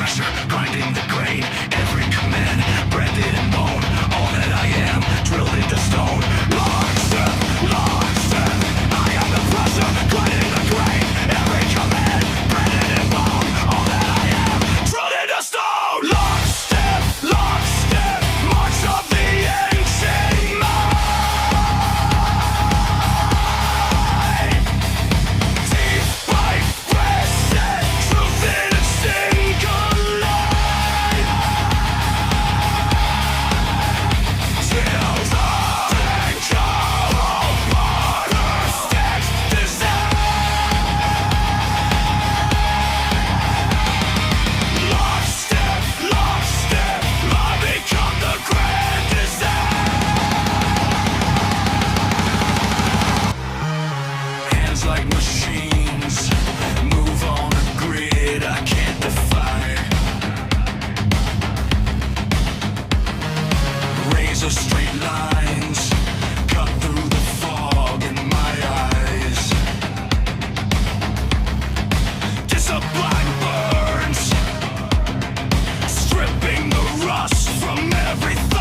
pressure, grinding the grain. Every command, branded in bone. All that I am, drilled into stone. Lockstep, lockstep. I am the pressure, grinding the grain. Every command, branded in bone. All that I am, drilled into stone. Lockstep, lockstep. March of the ancient mind. Deep bite, pressure, truth and instinct collide. Tales of control, border stacks, lockstep, lockstep. I become the grand design. Hands like machines, move on a grid I can't define. Razor straight lines, cut through the fog in my eyes. Discipline burns, stripping the rust from everything.